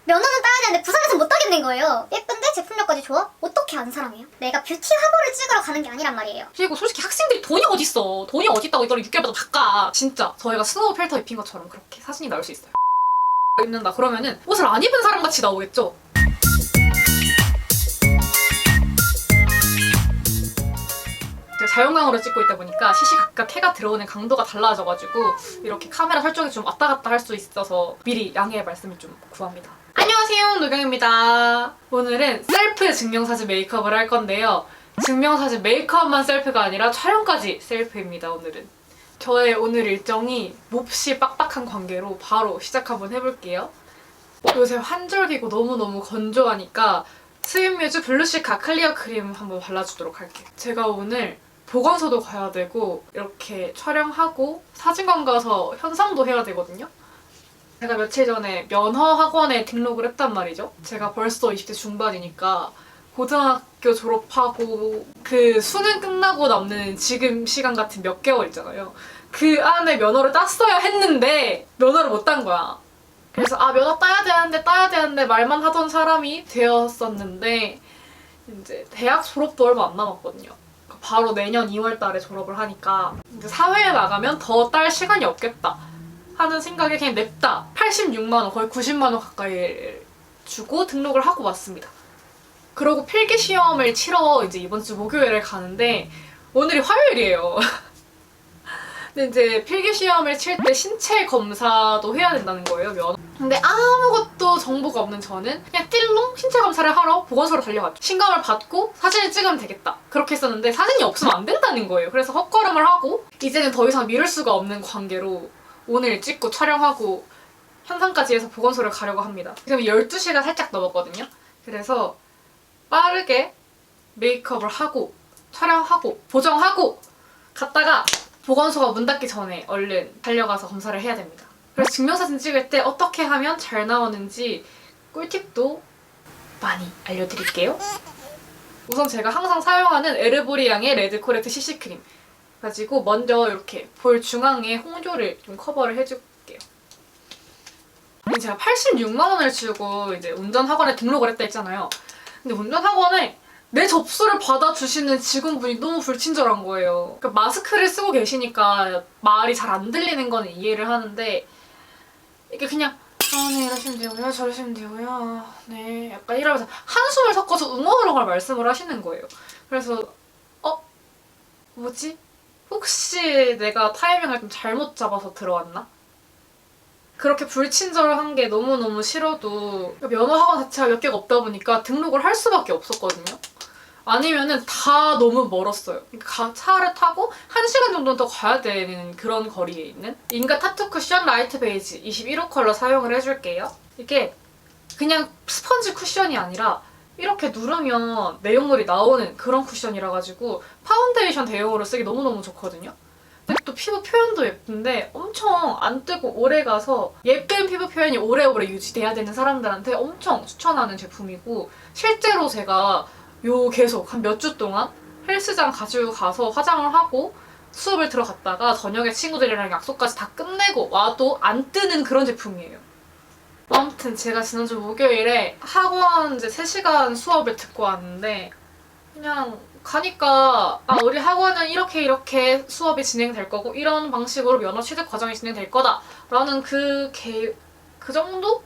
면허는 따야 되는데 부산에서 못 따겠는 거예요. 예쁜데 제품력까지 좋아? 어떻게 안 사랑해요? 내가 뷰티 화보를 찍으러 가는 게 아니란 말이에요. 그리고 솔직히 학생들이 돈이 어딨어. 돈이 어딨다고 이걸 6개월마다 바꿔. 진짜 저희가 스노우 필터 입힌 것처럼 그렇게 사진이 나올 수 있어요. 입는다 그러면은 옷을 안 입은 사람같이 나오겠죠? 제가 자연광으로 찍고 있다 보니까 시시각각 해가 들어오는 강도가 달라져가지고 이렇게 카메라 설정이 좀 왔다 갔다 할 수 있어서 미리 양해의 말씀을 좀 구합니다. 안녕하세요, 노경입니다. 오늘은 셀프 증명사진 메이크업을 할 건데요. 증명사진 메이크업만 셀프가 아니라 촬영까지 셀프입니다, 오늘은. 저의 오늘 일정이 몹시 빡빡한 관계로 바로 시작 한번 해볼게요. 요새 환절기고 너무너무 건조하니까 스윈뮤즈 블루시카 클리어 크림 한번 발라주도록 할게요. 제가 오늘 보건소도 가야 되고 이렇게 촬영하고 사진관 가서 현상도 해야 되거든요. 제가 며칠 전에 면허 학원에 등록을 했단 말이죠. 제가 벌써 20대 중반이니까 고등학교 졸업하고 그 수능 끝나고 남는 지금 시간 같은 몇 개월 있잖아요. 그 안에 면허를 땄어야 했는데 면허를 못 딴 거야. 그래서 면허 따야 되는데 말만 하던 사람이 되었었는데 이제 대학 졸업도 얼마 안 남았거든요. 바로 내년 2월 달에 졸업을 하니까 이제 사회에 나가면 더 딸 시간이 없겠다 하는 생각에 그냥 냅다 86만 원, 거의 90만 원 가까이 주고 등록을 하고 왔습니다. 그러고 필기 시험을 치러 이제 이번 주 목요일에 가는데 오늘이 화요일이에요. 근데 이제 필기 시험을 칠 때 신체 검사도 해야 된다는 거예요, 면허. 근데 아무것도 정보가 없는 저는 그냥 띨롱 신체 검사를 하러 보건소로 달려갔죠. 신검을 받고 사진을 찍으면 되겠다. 그렇게 했었는데 사진이 없으면 안 된다는 거예요. 그래서 헛걸음을 하고 이제는 더 이상 미룰 수가 없는 관계로 오늘 찍고 촬영하고 현상까지 해서 보건소를 가려고 합니다. 지금 12시가 살짝 넘었거든요. 그래서 빠르게 메이크업을 하고 촬영하고 보정하고 갔다가 보건소가 문 닫기 전에 얼른 달려가서 검사를 해야 됩니다. 그래서 증명사진 찍을 때 어떻게 하면 잘 나오는지 꿀팁도 많이 알려드릴게요. 우선 제가 항상 사용하는 에르보리앙의 레드 코렉트 CC 크림 가지고 먼저 이렇게 볼 중앙에 홍조를 좀 커버를 해줄게요. 제가 86만 원을 주고 이제 운전학원에 등록을 했다 했잖아요. 근데 운전학원에 내 접수를 받아주시는 직원분이 너무 불친절한 거예요. 그러니까 마스크를 쓰고 계시니까 말이 잘 안 들리는 거는 이해를 하는데 이게 그냥 네 이러시면 되고요, 저러시면 되고요, 네 약간 이러면서 한숨을 섞어서 응어으로 말씀을 하시는 거예요. 그래서 뭐지? 혹시 내가 타이밍을 좀 잘못 잡아서 들어왔나? 그렇게 불친절한 게 너무너무 싫어도 면허학원 자체가 몇 개가 없다 보니까 등록을 할 수밖에 없었거든요. 아니면은 다 너무 멀었어요. 그러니까 차를 타고 1시간 정도 더 가야 되는 그런 거리에 있는 인가 타투 쿠션 라이트 베이지 21호 컬러 사용을 해줄게요. 이게 그냥 스펀지 쿠션이 아니라 이렇게 누르면 내용물이 나오는 그런 쿠션이라 가지고 파운데이션 대용으로 쓰기 너무너무 좋거든요. 근데 또 피부 표현도 예쁜데 엄청 안 뜨고 오래 가서 예쁜 피부 표현이 오래오래 유지돼야 되는 사람들한테 엄청 추천하는 제품이고 실제로 제가 계속 한 몇 주 동안 헬스장 가지고 가서 화장을 하고 수업을 들어갔다가 저녁에 친구들이랑 약속까지 다 끝내고 와도 안 뜨는 그런 제품이에요. 아무튼 제가 지난주 목요일에 학원 이제 3시간 수업을 듣고 왔는데 그냥 가니까 우리 학원은 이렇게 수업이 진행될 거고 이런 방식으로 면허 취득 과정이 진행될 거다 라는 그 정도?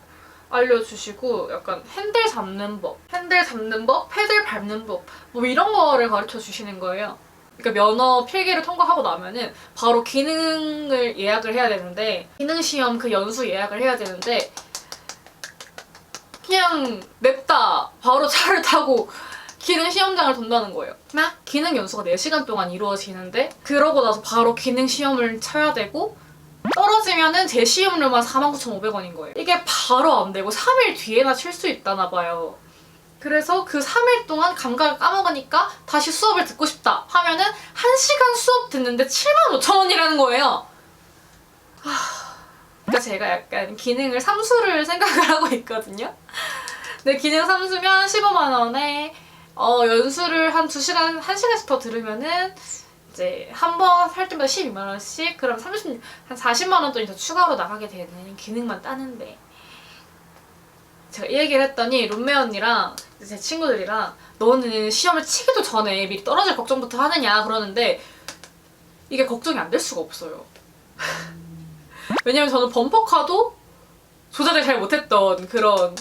알려주시고 약간 핸들 잡는 법, 페들 밟는 법 뭐 이런 거를 가르쳐 주시는 거예요. 그러니까 면허 필기를 통과하고 나면은 바로 기능을 예약을 해야 되는데 기능 시험 그 연수 예약을 해야 되는데 그냥 냅다 바로 차를 타고 기능 시험장을 돈다는 거예요. 기능 연수가 4시간 동안 이루어지는데 그러고 나서 바로 기능 시험을 쳐야 되고 떨어지면은 제 시험료만 49,500원인 거예요. 이게 바로 안 되고 3일 뒤에나 칠 수 있다나 봐요. 그래서 그 3일 동안 감각을 까먹으니까 다시 수업을 듣고 싶다 하면은 1시간 수업 듣는데 75,000원이라는 거예요. 그러니까 제가 약간 기능을 삼수를 생각을 하고 있거든요. 근데 기능 삼수면 15만 원에 연수를 한 2시간, 1시간씩 더 들으면은 이제 한 번 할 때마다 12만 원씩 그럼 한 40만 원 돈이 더 추가로 나가게 되는 기능만 따는데 제가 이 얘기를 했더니 룸메 언니랑 제 친구들이랑 너는 시험을 치기도 전에 미리 떨어질 걱정부터 하느냐 그러는데 이게 걱정이 안 될 수가 없어요. 왜냐면 저는 범퍼카도 조작을 잘 못했던 그런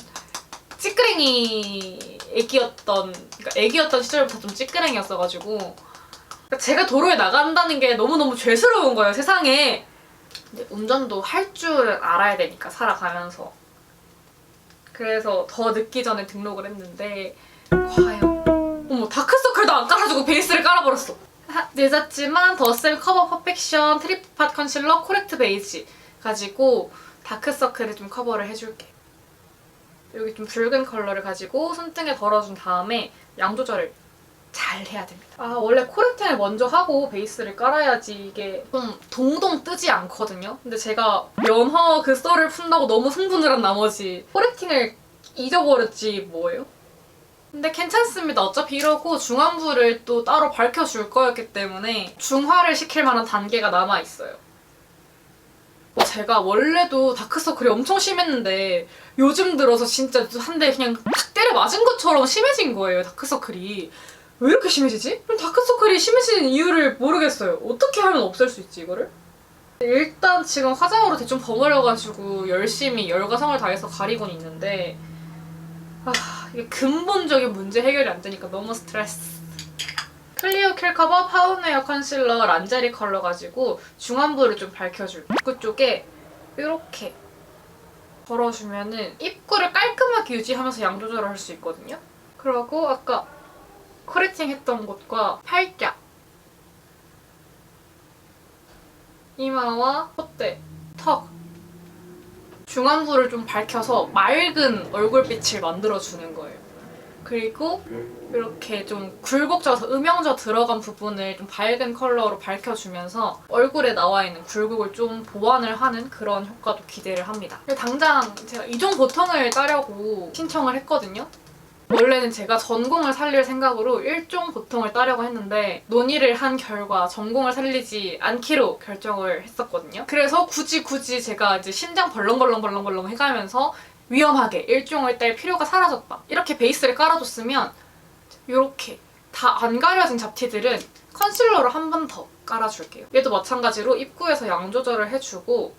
찌끄랭이 애기였던, 그러니까 애기였던 시절부터 좀 찌끄랭이였어가지고 그러니까 제가 도로에 나간다는 게 너무너무 죄스러운 거예요, 세상에. 근데 운전도 할 줄 알아야 되니까, 살아가면서. 그래서 더 늦기 전에 등록을 했는데 과연 어머, 다크서클도 안 깔아주고 베이스를 깔아버렸어. 늦었지만 더쌤 커버 퍼펙션 트리팟 컨실러 코렉트 베이지 가지고 다크서클을 좀 커버를 해줄게. 여기 좀 붉은 컬러를 가지고 손등에 덜어준 다음에 양 조절을 잘 해야 됩니다. 아, 원래 코렉팅을 먼저 하고 베이스를 깔아야지 이게 좀 동동 뜨지 않거든요. 근데 제가 면허 그 썰을 푼다고 너무 승분을 한 나머지 코렉팅을 잊어버렸지 뭐예요? 근데 괜찮습니다. 어차피 이러고 중안부를 또 따로 밝혀줄 거였기 때문에 중화를 시킬 만한 단계가 남아있어요. 제가 원래도 다크서클이 엄청 심했는데 요즘 들어서 진짜 한 대 그냥 탁 때려 맞은 것처럼 심해진 거예요, 다크서클이. 왜 이렇게 심해지지? 그럼 다크서클이 심해지는 이유를 모르겠어요. 어떻게 하면 없앨 수 있지, 이거를? 일단 지금 화장으로 대충 버무려가지고 열심히 열과성을 다해서 가리고는 있는데 이게 근본적인 문제 해결이 안 되니까 너무 스트레스. 클리오 킬 커버 파운웨어 컨실러 란제리 컬러 가지고 중안부를 좀 밝혀줄게요. 입구 쪽에 이렇게 걸어주면은 입구를 깔끔하게 유지하면서 양 조절을 할 수 있거든요. 그리고 아까 코렉팅 했던 곳과 팔자, 이마와 콧대, 턱 중안부를 좀 밝혀서 맑은 얼굴빛을 만들어주는 거예요. 그리고 이렇게 좀 굴곡져서 음영져 들어간 부분을 좀 밝은 컬러로 밝혀주면서 얼굴에 나와 있는 굴곡을 좀 보완을 하는 그런 효과도 기대를 합니다. 당장 제가 이종 보통을 따려고 신청을 했거든요. 원래는 제가 전공을 살릴 생각으로 1종 보통을 따려고 했는데 논의를 한 결과 전공을 살리지 않기로 결정을 했었거든요. 그래서 굳이 제가 이제 심장 벌렁벌렁 해가면서 위험하게 1종을 딸 필요가 사라졌다. 이렇게 베이스를 깔아줬으면 이렇게 다 안 가려진 잡티들은 컨실러로 한 번 더 깔아줄게요. 얘도 마찬가지로 입구에서 양 조절을 해주고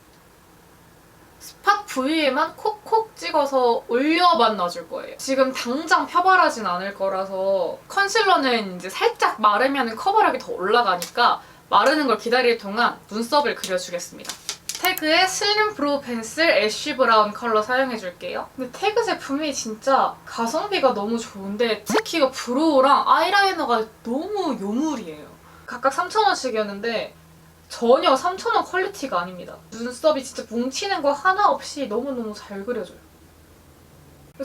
스팟 부위에만 콕콕 찍어서 올려만 놔줄 거예요. 지금 당장 펴바라진 않을 거라서 컨실러는 이제 살짝 마르면 커버력이 더 올라가니까 마르는 걸 기다릴 동안 눈썹을 그려주겠습니다. 태그에 슬림 브로우 펜슬 애쉬 브라운 컬러 사용해줄게요. 근데 태그 제품이 진짜 가성비가 너무 좋은데 특히 이거 브로우랑 아이라이너가 너무 요물이에요. 각각 3,000원씩이었는데 전혀 3,000원 퀄리티가 아닙니다. 눈썹이 진짜 뭉치는 거 하나 없이 너무너무 잘 그려져요.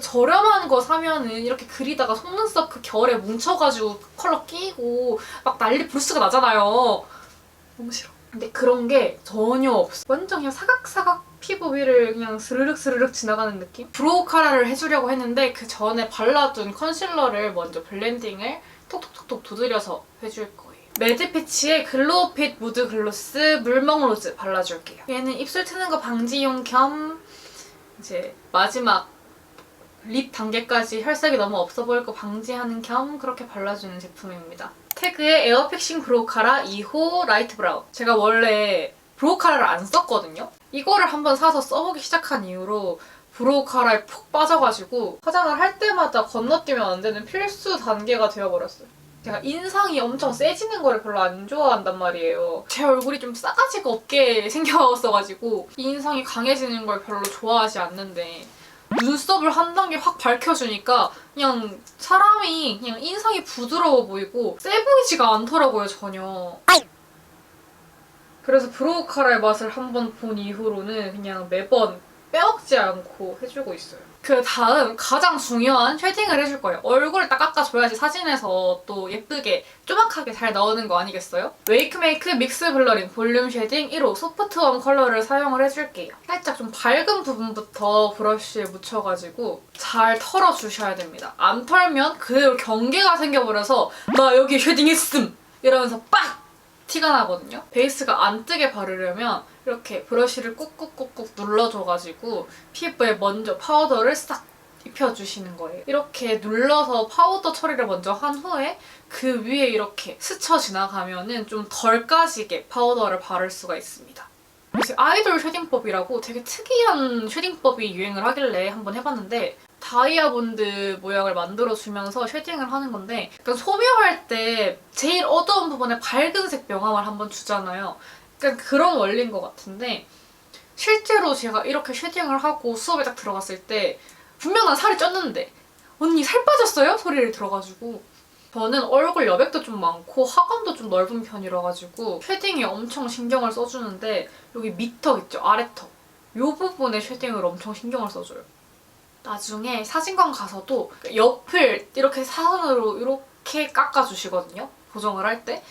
저렴한 거 사면은 이렇게 그리다가 속눈썹 그 결에 뭉쳐가지고 컬러 끼고 막 난리 부르스가 나잖아요. 너무 싫어. 근데 그런 게 전혀 없어. 완전 그냥 사각사각 피부 위를 그냥 스르륵 지나가는 느낌? 브로우 카라를 해주려고 했는데 그 전에 발라둔 컨실러를 먼저 블렌딩을 톡톡톡톡 두드려서 해줄 거예요. 매드피치의 글로우핏 무드 글로스 물먹 로즈 발라줄게요. 얘는 입술 트는 거 방지용 겸 이제 마지막 립 단계까지 혈색이 너무 없어 보일 거 방지하는 겸 그렇게 발라주는 제품입니다. 태그에 에어픽싱 브로우 카라 2호 라이트 브라운. 제가 원래 브로우 카라를 안 썼거든요. 이거를 한번 사서 써보기 시작한 이후로 브로우 카라에 푹 빠져가지고 화장을 할 때마다 건너뛰면 안 되는 필수 단계가 되어버렸어요. 제가 인상이 엄청 세지는 거를 별로 안 좋아한단 말이에요. 제 얼굴이 좀 싸가지가 없게 생겨서 이 인상이 강해지는 걸 별로 좋아하지 않는데 눈썹을 한 단계 확 밝혀주니까 그냥 사람이 그냥 인상이 부드러워 보이고 세 보이지가 않더라고요, 전혀. 그래서 브로우 카라의 맛을 한번 본 이후로는 그냥 매번 빼먹지 않고 해주고 있어요. 그 다음 가장 중요한 쉐딩을 해줄 거예요. 얼굴을 딱 깎아줘야지 사진에서 또 예쁘게 쪼박하게 잘 나오는 거 아니겠어요? 웨이크메이크 믹스 블러링 볼륨 쉐딩 1호 소프트 웜 컬러를 사용을 해줄게요. 살짝 좀 밝은 부분부터 브러쉬에 묻혀가지고 잘 털어주셔야 됩니다. 안 털면 그대로 경계가 생겨버려서 나 여기 쉐딩 있음! 이러면서 빡! 티가 나거든요. 베이스가 안 뜨게 바르려면 이렇게 브러쉬를 꾹꾹꾹꾹 눌러줘가지고 피부에 먼저 파우더를 싹 입혀주시는 거예요. 이렇게 눌러서 파우더 처리를 먼저 한 후에 그 위에 이렇게 스쳐 지나가면은 좀 덜 까지게 파우더를 바를 수가 있습니다. 이제 아이돌 쉐딩법이라고 되게 특이한 쉐딩법이 유행을 하길래 한번 해봤는데 다이아몬드 모양을 만들어주면서 쉐딩을 하는 건데 약간 소묘할 때 제일 어두운 부분에 밝은색 명암을 한번 주잖아요. 약간 그런 원리인 것 같은데 실제로 제가 이렇게 쉐딩을 하고 수업에 딱 들어갔을 때 분명 난 살이 쪘는데 언니 살 빠졌어요? 소리를 들어가지고 저는 얼굴 여백도 좀 많고 하관도 좀 넓은 편이라 가지고 쉐딩에 엄청 신경을 써주는데 여기 밑턱 있죠? 아래턱 이 부분에 쉐딩을 엄청 신경을 써줘요. 나중에 사진관 가서도 옆을 이렇게 사선으로 이렇게 깎아주시거든요. 보정을 할 때.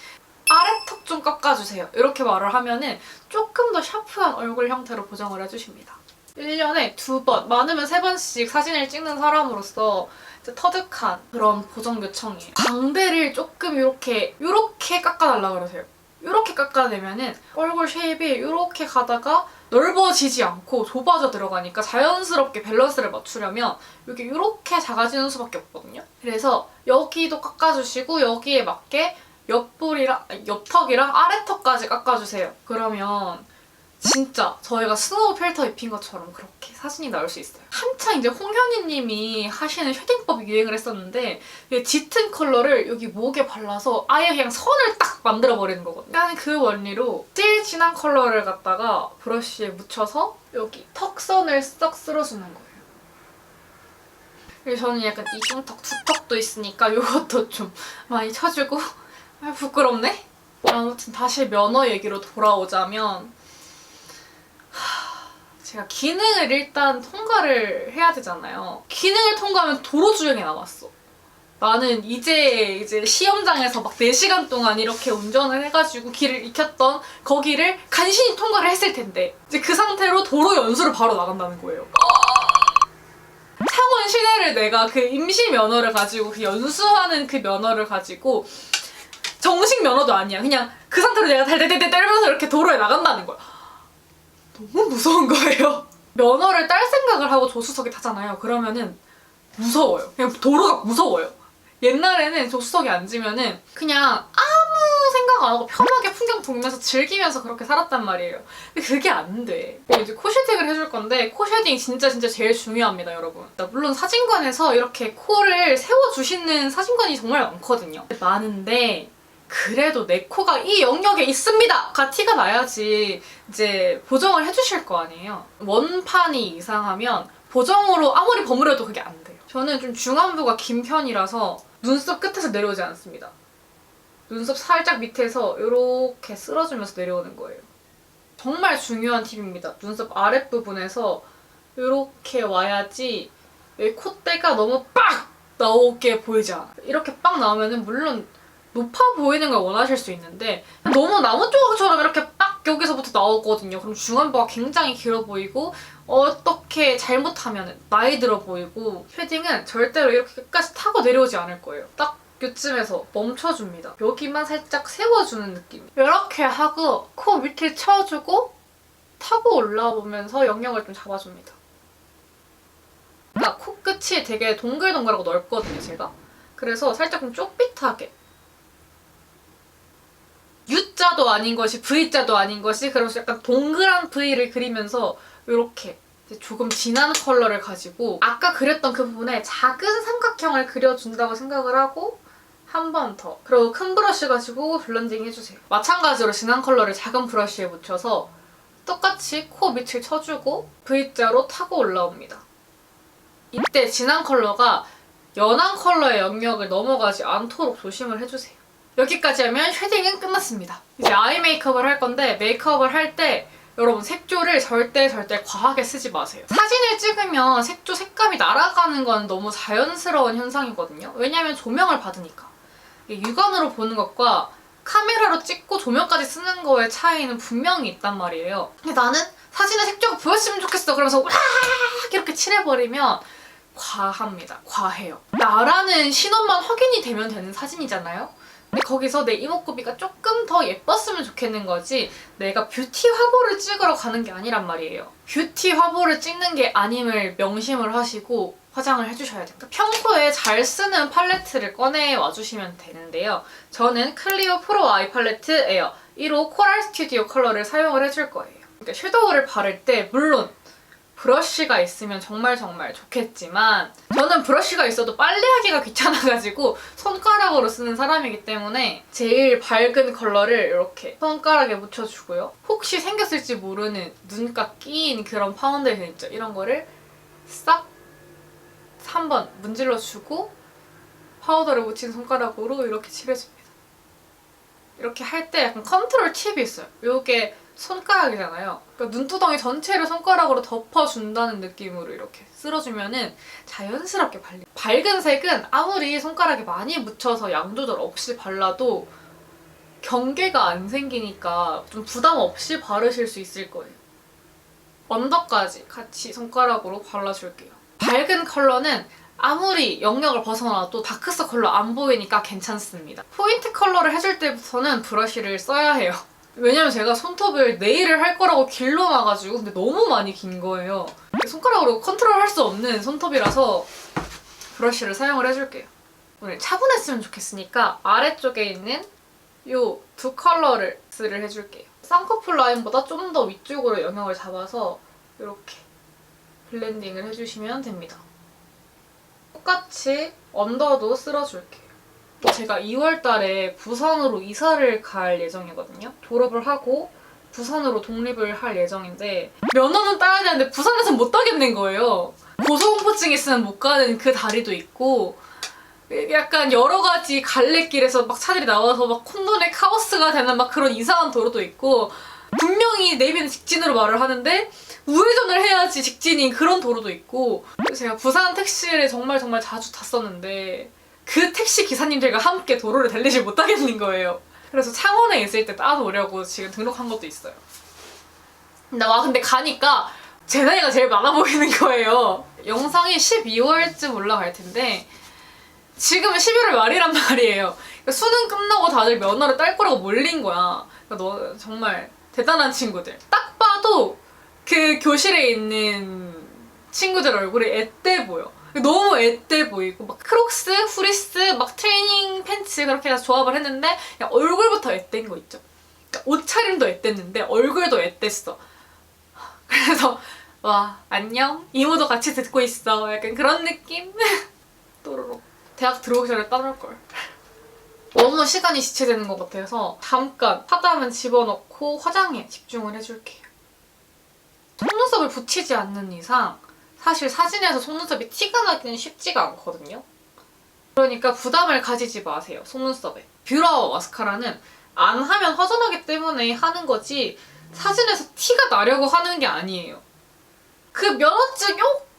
아래턱 좀 깎아주세요. 이렇게 말을 하면은 조금 더 샤프한 얼굴 형태로 보정을 해주십니다. 1년에 2번, 많으면 3번씩 사진을 찍는 사람으로서 터득한 그런 보정 요청이에요. 광대를 조금 이렇게 깎아달라 그러세요. 이렇게 깎아내면은 얼굴 쉐입이 이렇게 가다가 넓어지지 않고 좁아져 들어가니까 자연스럽게 밸런스를 맞추려면 여기 이렇게 작아지는 수밖에 없거든요. 그래서 여기도 깎아주시고 여기에 맞게 옆턱이랑 아래턱까지 깎아주세요. 그러면 진짜 저희가 스노우 필터 입힌 것처럼 그렇게 사진이 나올 수 있어요. 한창 이제 홍현희 님이 하시는 쉐딩법이 유행을 했었는데 짙은 컬러를 여기 목에 발라서 아예 그냥 선을 딱 만들어버리는 거거든요. 약간 그 원리로 제일 진한 컬러를 갖다가 브러쉬에 묻혀서 여기 턱선을 썩 쓸어주는 거예요. 그리고 저는 약간 이중턱, 두턱도 있으니까 이것도 좀 많이 쳐주고 아, 부끄럽네? 아무튼 다시 면허 얘기로 돌아오자면 제가 기능을 일단 통과를 해야 되잖아요. 기능을 통과하면 도로주행이 남았어. 나는 이제 시험장에서 막 4시간 동안 이렇게 운전을 해가지고 길을 익혔던 거기를 간신히 통과를 했을 텐데 이제 그 상태로 도로 연수를 바로 나간다는 거예요. 창원 시내를 내가 그 임시 면허를 가지고 그 연수하는 그 면허를 가지고 정식 면허도 아니야. 그냥 그 상태로 내가 달달달달 떨면서 이렇게 도로에 나간다는 거야. 너무 무서운 거예요. 면허를 딸 생각을 하고 조수석에 타잖아요. 그러면은 무서워요. 그냥 도로가 무서워요. 옛날에는 조수석에 앉으면은 그냥 아무 생각 안 하고 편하게 풍경 보면서 즐기면서 그렇게 살았단 말이에요. 근데 그게 안 돼. 이제 코 쉐딩을 해줄 건데 코 쉐딩 진짜 제일 중요합니다, 여러분. 물론 사진관에서 이렇게 코를 세워주시는 사진관이 정말 많거든요. 많은데 그래도 내 코가 이 영역에 있습니다! 가 티가 나야지 이제 보정을 해주실 거 아니에요. 원판이 이상하면 보정으로 아무리 버무려도 그게 안 돼요. 저는 좀 중안부가 긴 편이라서 눈썹 끝에서 내려오지 않습니다. 눈썹 살짝 밑에서 이렇게 쓸어주면서 내려오는 거예요. 정말 중요한 팁입니다. 눈썹 아랫부분에서 이렇게 와야지 여기 콧대가 너무 빡! 나오게 보이지 않아요. 이렇게 빡 나오면은 물론 높아 보이는 걸 원하실 수 있는데 너무 나무조각처럼 이렇게 빡 여기서부터 나오거든요. 그럼 중안부가 굉장히 길어 보이고 어떻게 잘못하면 나이 들어 보이고 쉐딩은 절대로 이렇게 끝까지 타고 내려오지 않을 거예요. 딱 요쯤에서 멈춰줍니다. 여기만 살짝 세워주는 느낌. 이렇게 하고 코 밑을 쳐주고 타고 올라오면서 영역을 좀 잡아줍니다. 그러니까 코끝이 되게 동글동글하고 넓거든요, 제가. 그래서 살짝 좀 쪽빛하게 U자도 아닌 것이 V자도 아닌 것이 그래서 약간 동그란 V를 그리면서 이렇게 조금 진한 컬러를 가지고 아까 그렸던 그 부분에 작은 삼각형을 그려준다고 생각을 하고 한 번 더. 그리고 큰 브러쉬 가지고 블렌딩 해주세요. 마찬가지로 진한 컬러를 작은 브러쉬에 묻혀서 똑같이 코 밑을 쳐주고 V자로 타고 올라옵니다. 이때 진한 컬러가 연한 컬러의 영역을 넘어가지 않도록 조심을 해주세요. 여기까지 하면 쉐딩은 끝났습니다. 이제 아이 메이크업을 할 건데 메이크업을 할 때 여러분 색조를 절대 과하게 쓰지 마세요. 사진을 찍으면 색조 색감이 날아가는 건 너무 자연스러운 현상이거든요. 왜냐면 조명을 받으니까. 육안으로 보는 것과 카메라로 찍고 조명까지 쓰는 거의 차이는 분명히 있단 말이에요. 근데 나는 사진의 색조가 보였으면 좋겠어 그러면서 와 이렇게 칠해버리면 과합니다. 과해요. 나라는 신원만 확인이 되면 되는 사진이잖아요. 근데 거기서 내 이목구비가 조금 더 예뻤으면 좋겠는 거지 내가 뷰티 화보를 찍으러 가는 게 아니란 말이에요. 뷰티 화보를 찍는 게 아님을 명심을 하시고 화장을 해주셔야 돼요. 평소에 잘 쓰는 팔레트를 꺼내 와주시면 되는데요. 저는 클리오 프로 아이 팔레트 에어 1호 코랄 스튜디오 컬러를 사용을 해줄 거예요. 그러니까 섀도우를 바를 때 물론 브러쉬가 있으면 정말 좋겠지만 저는 브러쉬가 있어도 빨래하기가 귀찮아가지고 손가락으로 쓰는 사람이기 때문에 제일 밝은 컬러를 이렇게 손가락에 묻혀주고요. 혹시 생겼을지 모르는 눈가 끼인 그런 파운데이션 있죠? 이런 거를 싹 3번 문질러주고 파우더를 묻힌 손가락으로 이렇게 칠해줍니다. 이렇게 할 때 약간 컨트롤 팁이 있어요. 이게 손가락이잖아요. 그러니까 눈두덩이 전체를 손가락으로 덮어준다는 느낌으로 이렇게 쓸어주면은 자연스럽게 발려. 밝은 색은 아무리 손가락에 많이 묻혀서 양 조절 없이 발라도 경계가 안 생기니까 좀 부담 없이 바르실 수 있을 거예요. 언더까지 같이 손가락으로 발라줄게요. 밝은 컬러는 아무리 영역을 벗어나도 다크서클로 안 보이니까 괜찮습니다. 포인트 컬러를 해줄 때부터는 브러쉬를 써야 해요. 왜냐면 제가 손톱을 네일을 할 거라고 길러놔가지고 근데 너무 많이 긴 거예요. 손가락으로 컨트롤할 수 없는 손톱이라서 브러쉬를 사용을 해줄게요. 오늘 차분했으면 좋겠으니까 아래쪽에 있는 이 두 컬러를 를 해줄게요. 쌍꺼풀 라인보다 좀 더 위쪽으로 영역을 잡아서 이렇게 블렌딩을 해주시면 됩니다. 똑같이 언더도 쓸어줄게요. 제가 2월 달에 부산으로 이사를 갈 예정이거든요. 졸업을 하고 부산으로 독립을 할 예정인데 면허는 따야 되는데 부산에서 못 따겠는 거예요. 고소공포증 있으면 못 가는 그 다리도 있고 약간 여러 가지 갈래길에서 막 차들이 나와서 막 콘도네 카오스가 되는 막 그런 이상한 도로도 있고 분명히 내비는 직진으로 말을 하는데 우회전을 해야지 직진인 그런 도로도 있고 제가 부산 택시를 정말 자주 탔었는데 그 택시 기사님들과 함께 도로를 달리지 못하겠는 거예요. 그래서 창원에 있을 때 따놓으려고 지금 등록한 것도 있어요. 근데 가니까 제 나이가 제일 많아 보이는 거예요. 영상이 12월쯤 올라갈 텐데 지금은 11월 말이란 말이에요. 그러니까 수능 끝나고 다들 면허를 딸 거라고 몰린 거야. 그러니까 너 정말 대단한 친구들. 딱 봐도 그 교실에 있는 친구들 얼굴이 앳돼 보여. 너무 앳돼 보이고 막 크록스, 후리스, 막 트레이닝 팬츠 그렇게 해서 조합을 했는데 그냥 얼굴부터 앳된 거 있죠. 그러니까 옷차림도 앳됐는데 얼굴도 앳됐어. 그래서 와 안녕? 이모도 같이 듣고 있어. 약간 그런 느낌? 또로록. 대학 들어오기 전에 따놓을걸. 너무 시간이 지체되는 것 같아서 잠깐 화장은 집어넣고 화장에 집중을 해줄게요. 속눈썹을 붙이지 않는 이상 사실 사진에서 속눈썹이 티가 나기는 쉽지가 않거든요. 그러니까 부담을 가지지 마세요, 속눈썹에. 뷰러와 마스카라는 안 하면 허전하기 때문에 하는 거지 사진에서 티가 나려고 하는 게 아니에요. 그 면허증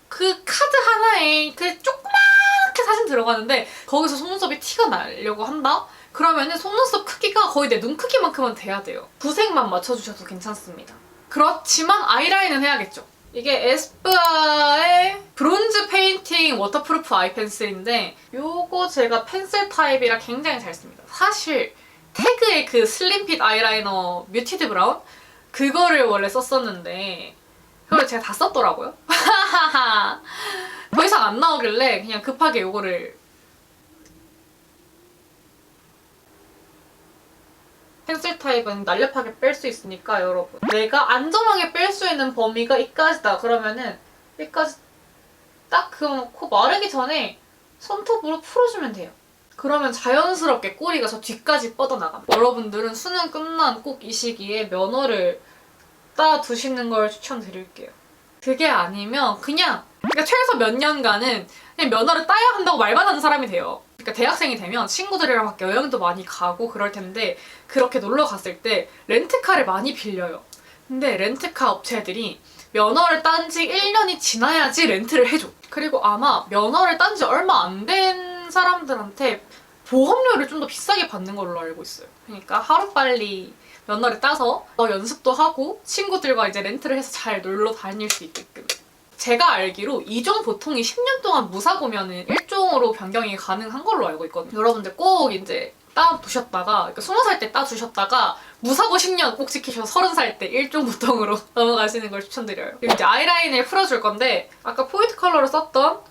그 카드 하나에 그 조그맣게 사진 들어가는데 거기서 속눈썹이 티가 나려고 한다? 그러면은 속눈썹 크기가 거의 내 눈 크기만큼은 돼야 돼요. 구색만 맞춰주셔도 괜찮습니다. 그렇지만 아이라인은 해야겠죠. 이게 에스쁘아의 브론즈 페인팅 워터프루프 아이 펜슬인데 요거 제가 펜슬 타입이라 굉장히 잘 씁니다. 사실 태그의 그 슬림핏 아이라이너 뮤티드 브라운? 그거를 원래 썼었는데 그걸 제가 다 썼더라고요. 더 이상 안 나오길래 그냥 급하게 요거를 펜슬 타입은 날렵하게 뺄 수 있으니까 여러분 내가 안전하게 뺄 수 있는 범위가 이까지다 그러면은 여기까지 딱 그어놓고 마르기 전에 손톱으로 풀어주면 돼요. 그러면 자연스럽게 꼬리가 저 뒤까지 뻗어나갑니다. 여러분들은 수능 끝난 꼭 이 시기에 면허를 따두시는 걸 추천드릴게요. 그게 아니면 그러니까 최소 몇 년간은 그냥 면허를 따야 한다고 말만 하는 사람이 돼요. 그러니까 대학생이 되면 친구들이랑 막 여행도 많이 가고 그럴 텐데 그렇게 놀러 갔을 때 렌트카를 많이 빌려요. 근데 렌트카 업체들이 면허를 딴 지 1년이 지나야지 렌트를 해줘. 그리고 아마 면허를 딴 지 얼마 안 된 사람들한테 보험료를 좀 더 비싸게 받는 걸로 알고 있어요. 그러니까 하루빨리 면허를 따서 연습도 하고 친구들과 이제 렌트를 해서 잘 놀러 다닐 수 있게끔. 제가 알기로 2종 보통이 10년 동안 무사고면은 1종으로 변경이 가능한 걸로 알고 있거든요. 여러분들 꼭 이제 따두셨다가 그러니까 20살 때 따두셨다가 무사고 10년 꼭 지키셔서 30살 때 1종 보통으로 넘어가시는 걸 추천드려요. 그리고 이제 아이라인을 풀어줄 건데 아까 포인트 컬러로 썼던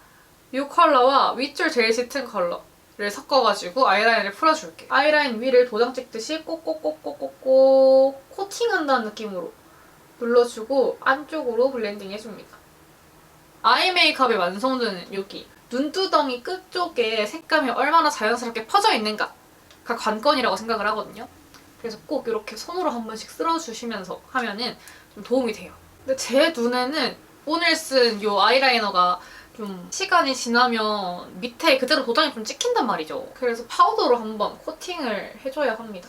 이 컬러와 윗줄 제일 짙은 컬러를 섞어가지고 아이라인을 풀어줄게. 아이라인 위를 도장 찍듯이 꼭꼭꼭꼭꼭꼭 코팅한다는 느낌으로 눌러주고 안쪽으로 블렌딩 해줍니다. 아이 메이크업이 완성되는 여기 눈두덩이 끝쪽에 색감이 얼마나 자연스럽게 퍼져 있는가가 관건이라고 생각을 하거든요. 그래서 꼭 이렇게 손으로 한 번씩 쓸어주시면서 하면은 좀 도움이 돼요. 근데 제 눈에는 오늘 쓴 이 아이라이너가 좀 시간이 지나면 밑에 그대로 도장이 좀 찍힌단 말이죠. 그래서 파우더로 한번 코팅을 해줘야 합니다.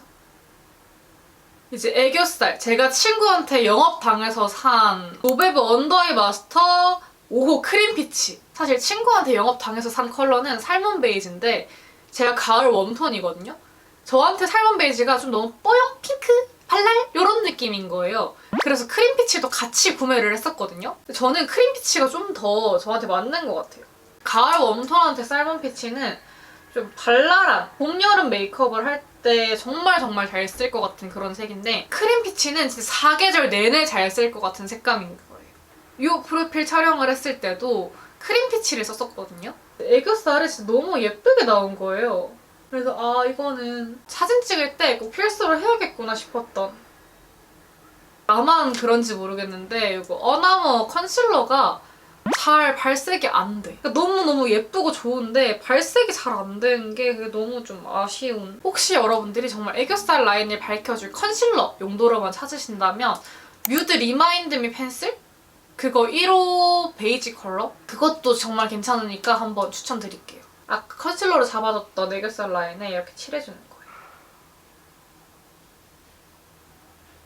이제 애교살. 제가 친구한테 영업당해서 산 노베브 언더아이 마스터 5호 크림 피치. 사실 친구한테 영업당해서 산 컬러는 살몬 베이지인데 제가 가을 웜톤이거든요. 저한테 살몬 베이지가 좀 너무 뽀용 핑크 발랄 이런 느낌인 거예요. 그래서 크림 피치도 같이 구매를 했었거든요. 저는 크림 피치가 좀 더 저한테 맞는 것 같아요. 가을 웜톤한테 살몬 피치는 좀 발랄한 봄, 여름 메이크업을 할 때 정말 잘 쓸 것 같은 그런 색인데 크림 피치는 진짜 사계절 내내 잘 쓸 것 같은 색감인 거예요. 이 프로필 촬영을 했을 때도 크림 피치를 썼었거든요. 애교살이 진짜 너무 예쁘게 나온 거예요. 그래서 아 이거는 사진 찍을 때 꼭 필수로 해야겠구나 싶었던. 나만 그런지 모르겠는데 이거 어나머 컨실러가 잘 발색이 안 돼. 그러니까 너무너무 예쁘고 좋은데 발색이 잘 안 되는 게 그게 너무 좀 아쉬운. 혹시 여러분들이 정말 애교살 라인을 밝혀줄 컨실러 용도로만 찾으신다면 뮤드 리마인드 미 펜슬? 그거 1호 베이지 컬러? 그것도 정말 괜찮으니까 한번 추천드릴게요. 아까 컨실러로 잡아줬던 애교살 라인에 이렇게 칠해주는 거예요.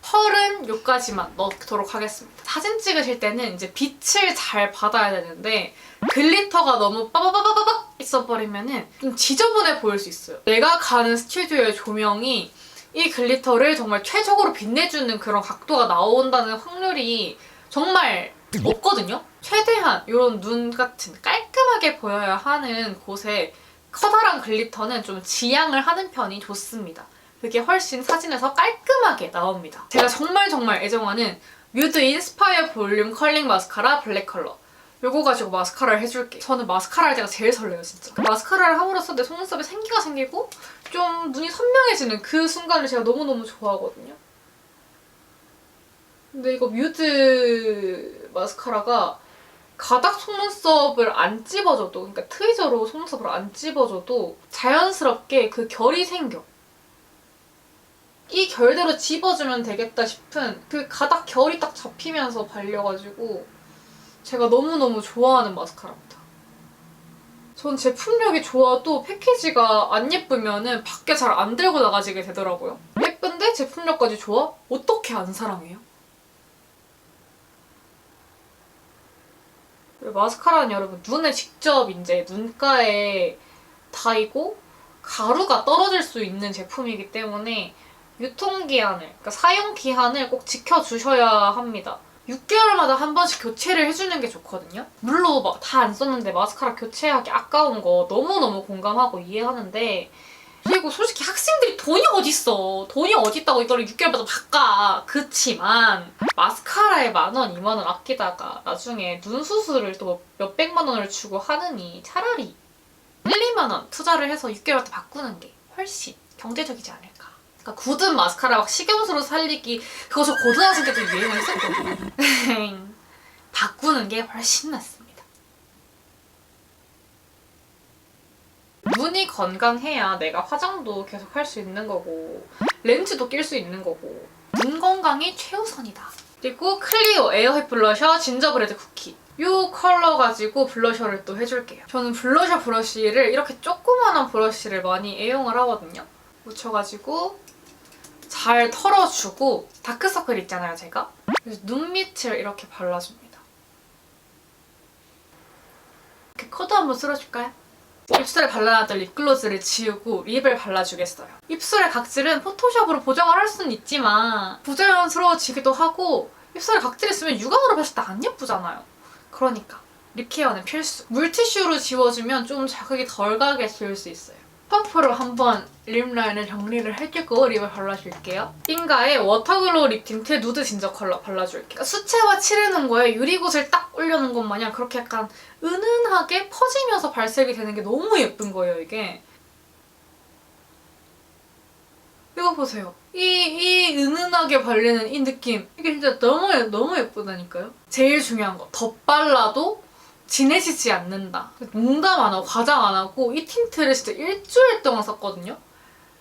펄은 여기까지만 넣도록 하겠습니다. 사진 찍으실 때는 이제 빛을 잘 받아야 되는데 글리터가 너무 빠바바바바박 있어버리면은 좀 지저분해 보일 수 있어요. 내가 가는 스튜디오의 조명이 이 글리터를 정말 최적으로 빛내주는 그런 각도가 나온다는 확률이 정말 없거든요? 최대한 이런 눈 같은 깔끔하게 보여야 하는 곳에 커다란 글리터는 좀 지양을 하는 편이 좋습니다. 그게 훨씬 사진에서 깔끔하게 나옵니다. 제가 정말 애정하는 뮤드 인스파이어 볼륨 컬링 마스카라 블랙 컬러. 요거 가지고 마스카라를 해줄게. 저는 마스카라 할 때가 제일 설레요, 진짜. 마스카라를 함으로써 내 속눈썹에 생기가 생기고 좀 눈이 선명해지는 그 순간을 제가 너무너무 좋아하거든요. 근데 이거 뮤드 마스카라가 가닥 속눈썹을 안 찝어줘도, 그러니까 트위저로 속눈썹을 안 찝어줘도 자연스럽게 그 결이 생겨. 이 결대로 집어주면 되겠다 싶은 그 가닥 결이 딱 잡히면서 발려가지고 제가 너무너무 좋아하는 마스카라입니다. 전 제품력이 좋아도 패키지가 안 예쁘면은 밖에 잘 안 들고 나가지게 되더라고요. 예쁜데 제품력까지 좋아? 어떻게 안 사랑해요? 마스카라는 여러분 눈에 직접 이제 눈가에 닿이고 가루가 떨어질 수 있는 제품이기 때문에 유통기한을, 그러니까 사용기한을 꼭 지켜주셔야 합니다. 6개월마다 한 번씩 교체를 해주는 게 좋거든요. 물론 막 다 안 썼는데 마스카라 교체하기 아까운 거 너무너무 공감하고 이해하는데 그리고 솔직히 학생들이 돈이 어딨어. 돈이 어딨다고 이거를 6개월마다 바꿔. 그치만 마스카라에 10,000원, 20,000원 아끼다가 나중에 눈 수술을 또 몇백만 원을 주고 하느니 차라리 1, 2만 원 투자를 해서 6개월마다 바꾸는 게 훨씬 경제적이지 않을까. 그러니까 굳은 마스카라 막 식염수로 살리기 그거 저 고등학생 때도 유행을 했었거든요. 바꾸는 게 훨씬 낫습니다. 눈이 건강해야 내가 화장도 계속 할 수 있는 거고 렌즈도 낄 수 있는 거고 눈 건강이 최우선이다. 그리고 클리오 에어햇 블러셔 진저브레드 쿠키 이 컬러 가지고 블러셔를 또 해줄게요. 저는 블러셔 브러쉬를 이렇게 조그만한 브러쉬를 많이 애용을 하거든요. 묻혀가지고 잘 털어주고 다크서클 있잖아요, 제가. 그래서 눈 밑을 이렇게 발라줍니다. 이렇게 코도 한번 쓸어줄까요? 입술에 발라놨던 립글로즈를 지우고 립을 발라주겠어요. 입술의 각질은 포토샵으로 보정을 할 수는 있지만 부자연스러워지기도 하고 입술에 각질 있으면 육안으로 봤을 때 안 예쁘잖아요. 그러니까 립 케어는 필수. 물티슈로 지워주면 좀 자극이 덜 가게 지울 수 있어요. 펌프로 한번 립 라인을 정리를 해주고 립을 발라줄게요. 핑가의 워터글로우 립 틴트 누드 진저 컬러 발라줄게요. 그러니까 수채화 칠해놓은 거에 유리굿을 딱 올려놓은 것 마냥 그렇게 약간 은은하게 퍼지면서 발색이 되는 게 너무 예쁜 거예요, 이게. 이거 보세요. 이 은은하게 발리는 이 느낌. 이게 진짜 너무 예쁘다니까요? 제일 중요한 거. 덧발라도 진해지지 않는다. 농담 안 하고 과장 안 하고 이 틴트를 진짜 일주일 동안 썼거든요?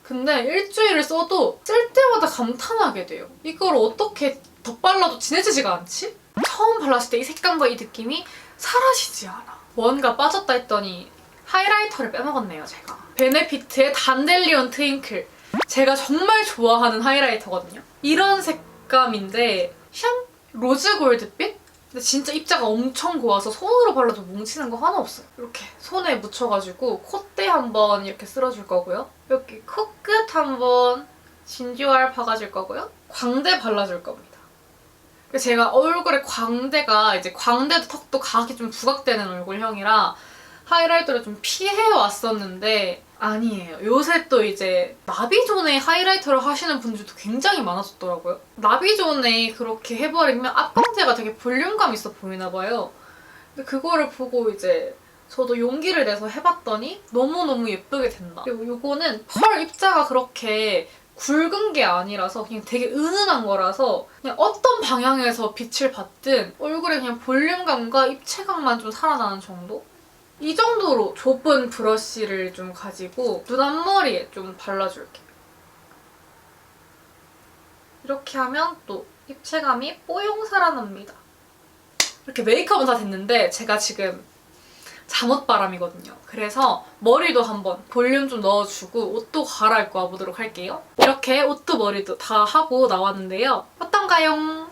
근데 일주일을 써도 쓸 때마다 감탄하게 돼요. 이걸 어떻게 덧발라도 진해지지가 않지? 처음 발랐을 때 이 색감과 이 느낌이 사라지지 않아. 뭔가 빠졌다 했더니 하이라이터를 빼먹었네요, 제가. 베네피트의 단델리온 트윙클. 제가 정말 좋아하는 하이라이터거든요. 이런 색감인데 샹? 로즈 골드빛? 근데 진짜 입자가 엄청 고와서 손으로 발라도 뭉치는 거 하나 없어요. 이렇게 손에 묻혀가지고 콧대 한번 이렇게 쓸어줄 거고요. 여기 코끝 한번 진주알 박아줄 거고요. 광대 발라줄 겁니다. 제가 얼굴에 광대가 이제 광대도 턱도 각이 좀 부각되는 얼굴형이라 하이라이터를 좀 피해 왔었는데 아니에요. 요새 또 이제 나비존에 하이라이터를 하시는 분들도 굉장히 많아졌더라고요. 나비존에 그렇게 해버리면 앞광대가 되게 볼륨감 있어 보이나 봐요. 근데 그거를 보고 이제 저도 용기를 내서 해봤더니 너무너무 예쁘게 된다. 그리고 이거는 펄 입자가 그렇게 굵은 게 아니라서 그냥 되게 은은한 거라서 그냥 어떤 방향에서 빛을 받든 얼굴에 그냥 볼륨감과 입체감만 좀 살아나는 정도? 이 정도로 좁은 브러쉬를 좀 가지고 눈 앞머리에 좀 발라줄게요. 이렇게 하면 또 입체감이 뽀용 살아납니다. 이렇게 메이크업은 다 됐는데 제가 지금 잠옷바람이거든요. 그래서 머리도 한번 볼륨 좀 넣어주고 옷도 갈아입고 와보도록 할게요. 이렇게 옷도 머리도 다 하고 나왔는데요. 어떤가요?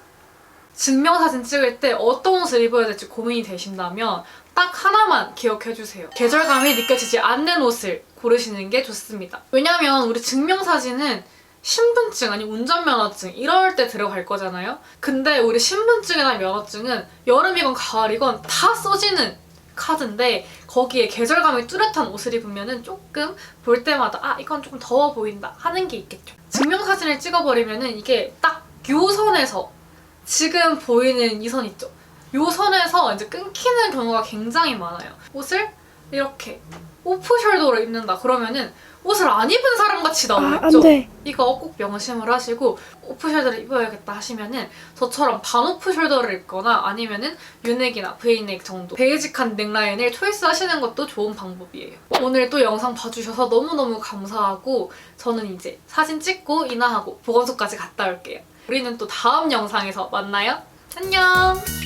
증명사진 찍을 때 어떤 옷을 입어야 될지 고민이 되신다면 딱 하나만 기억해주세요. 계절감이 느껴지지 않는 옷을 고르시는 게 좋습니다. 왜냐면 우리 증명사진은 신분증 아니면 운전면허증 이럴 때 들어갈 거잖아요. 근데 우리 신분증이나 면허증은 여름이건 가을이건 다 써지는 카드인데 거기에 계절감이 뚜렷한 옷을 입으면 조금 볼 때마다 아 이건 조금 더워 보인다 하는 게 있겠죠. 증명사진을 찍어버리면 이게 딱 요 선에서 지금 보이는 이 선 있죠? 요 선에서 이제 끊기는 경우가 굉장히 많아요. 옷을 이렇게 오프숄더로 입는다 그러면은 옷을 안 입은 사람같이 나오겠죠? 안 돼. 이거 꼭 명심을 하시고 오프숄더를 입어야겠다 하시면은 저처럼 반 오프숄더를 입거나 아니면은 유넥이나 브이넥 정도 베이직한 넥라인을 초이스하시는 것도 좋은 방법이에요. 오늘 또 영상 봐주셔서 너무너무 감사하고 저는 이제 사진 찍고 인화하고 보건소까지 갔다 올게요. 우리는 또 다음 영상에서 만나요. 안녕!